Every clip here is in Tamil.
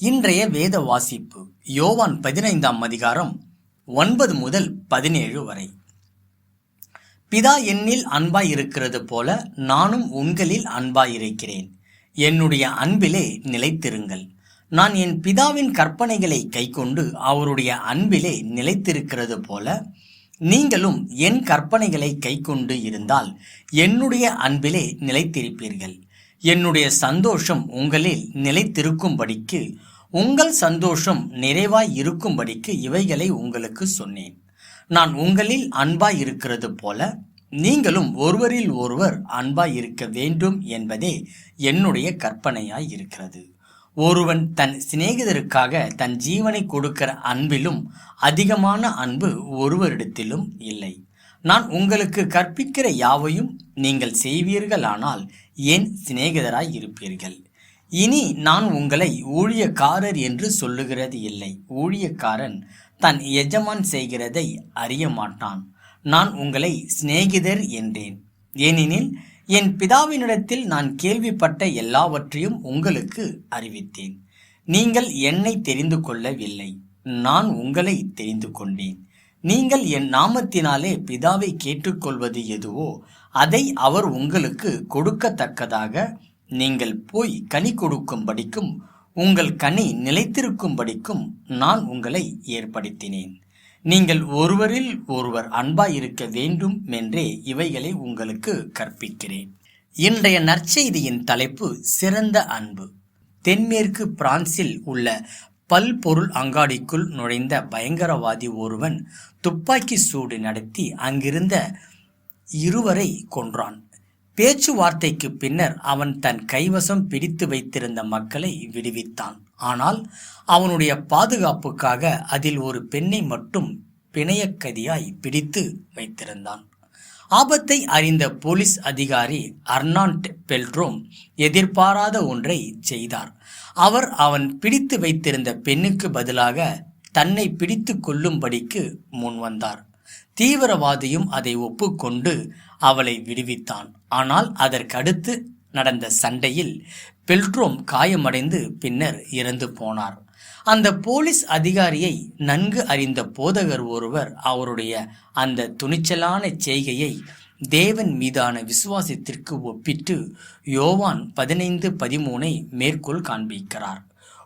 இன்றைய வேத வாசிப்பு யோவான் 15ஆம் அதிகாரம் 9 முதல் 17 வரை. பிதா என்னில் அன்பாய் இருக்கிறது போல நானும் உங்களில் அன்பாயிருக்கிறேன். என்னுடைய அன்பிலே நிலைத்திருங்கள். நான் என் பிதாவின் கற்பனைகளை கைக்கொண்டு அவருடைய அன்பிலே நிலைத்திருக்கிறது போல நீங்களும் என் கற்பனைகளை கைக்கொண்டு இருந்தால் என்னுடைய அன்பிலே நிலைத்திருப்பீர்கள். என்னுடைய சந்தோஷம் உங்களில் நிலைத்திருக்கும்படிக்கு, உங்கள் சந்தோஷம் நிறைவாய் இருக்கும்படிக்கு இவைகளை உங்களுக்கு சொன்னேன். நான் உங்களில் அன்பாய் இருக்கிறது போல நீங்களும் ஒருவரில் ஒருவர் அன்பாய் இருக்க வேண்டும் என்பதே என்னுடைய கற்பனையாய் இருக்கிறது. ஒருவன் தன் சிநேகிதருக்காக தன் ஜீவனை கொடுக்கிற அன்பிலும் அதிகமான அன்பு ஒருவரிடத்திலும் இல்லை. நான் உங்களுக்கு கற்பிக்கிற யாவையும் நீங்கள் செய்வீர்களானால் என் சிநேகிதராய் இருப்பீர்கள். இனி நான் உங்களை ஊழியக்காரர் என்று சொல்லுகிறது இல்லை. ஊழியக்காரன் தன் எஜமான் செய்கிறதை அறிய மாட்டான். நான் உங்களை சிநேகிதர் என்றேன். ஏனெனில் என் பிதாவினிடத்தில் நான் கேள்விப்பட்ட எல்லாவற்றையும் உங்களுக்கு அறிவித்தேன். நீங்கள் என்னை தெரிந்து கொள்ளவில்லை, நான் உங்களை தெரிந்து கொண்டேன். நீங்கள் என் நாமத்தினாலே பிதாவை கேட்டுக்கொள்வது எதுவோ அதை அவர் உங்களுக்கு கொடுக்கத்தக்கதாக நீங்கள் போய் கனி கொடுக்கும்படிக்கும் உங்கள் கனி நிலைத்திருக்கும்படிக்கும் நான் உங்களை ஏற்படுத்தினேன். நீங்கள் ஒருவரில் ஒருவர் அன்பாய் இருக்க வேண்டும் என்றே இவைகளை உங்களுக்கு கற்பிக்கிறேன். இன்றைய நற்செய்தியின் தலைப்பு சிறந்த அன்பு. தென்மேற்கு பிரான்சில் உள்ள பல்பொருள் அங்காடிக்குள் நுழைந்த பயங்கரவாதி ஒருவன் துப்பாக்கி சூடு நடத்தி அங்கிருந்த 2 கொன்றான். பேச்சுவார்த்தைக்கு பின்னர் அவன் தன் கைவசம் பிடித்து வைத்திருந்த மக்களை விடுவித்தான். ஆனால் அவனுடைய பாதுகாப்புக்காக அதில் ஒரு பெண்ணை மட்டும் பிணையக்கதியாய் பிடித்து வைத்திருந்தான். ஆபத்தை அறிந்த போலீஸ் அதிகாரி அர்னால்ட் பெல்ட்ரோம் எதிர்பாராத ஒன்றை செய்தார். அவர் அவன் பிடித்து வைத்திருந்த பெண்ணுக்கு பதிலாக தன்னை பிடித்து கொள்ளும்படிக்கு முன்வந்தார். தீவிரவாதியும் அதை ஒப்புக்கொண்டு அவளை விடுவித்தான். ஆனால் அதற்கடுத்து நடந்த சண்டையில் பெல்ட்ரோம் காயமடைந்து பின்னர் இறந்து போனார். அந்த போலீஸ் அதிகாரியை நன்கு அறிந்த போதகர் ஒருவர் அவருடைய அந்த துணிச்சலான செய்கையை தேவன் மீதான விசுவாசத்திற்கு ஒப்பிட்டு யோவான் 15:13 மேற்கோள் காண்பிக்கிறார்.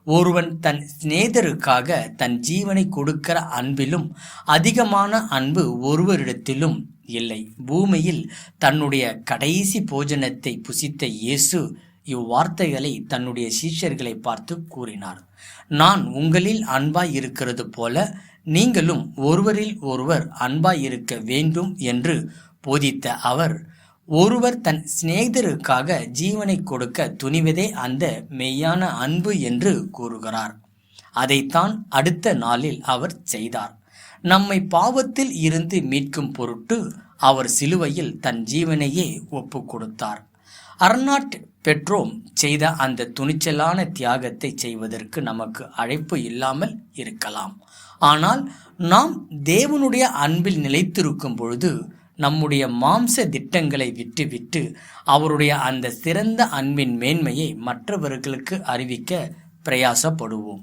ஒருவன் தன் சிநேகிதருக்காக தன் ஜீவனை கொடுக்கிற அன்பிலும் அதிகமான அன்பு ஒருவரிடத்திலும் இல்லை. பூமியில் தன்னுடைய கடைசி போஜனத்தை புசித்த இயேசு இவ்வார்த்தைகளை தன்னுடைய சீஷர்களை பார்த்து கூறினார். நான் உங்களில் அன்பாய் இருக்கிறது போல நீங்களும் ஒருவரில் ஒருவர் அன்பாய் இருக்க வேண்டும் என்று போதித்த அவர், ஒருவர் தன் சிநேகிதருக்காக ஜீவனை கொடுக்க துணிவதே அந்த மெய்யான அன்பு என்று கூறுகிறார். அதைத்தான் அடுத்த நாளில் அவர் செய்தார். நம்மை பாவத்தில் இருந்து மீட்கும் பொருட்டு அவர் சிலுவையில் தன் ஜீவனையே ஒப்பு கொடுத்தார். அர்னால்ட் பெல்ட்ரோம் செய்த அந்த துணிச்சலான தியாகத்தை செய்வதற்கு நமக்கு அழைப்பு இல்லாமல் இருக்கலாம். ஆனால் நாம் தேவனுடைய அன்பில் நிலைத்திருக்கும் பொழுது நம்முடைய மாம்ச திட்டங்களை விட்டுவிட்டு அவருடைய அந்த சிறந்த அன்பின் மேன்மையை மற்றவர்களுக்கு அறிவிக்க பிரயாசப்படுவோம்.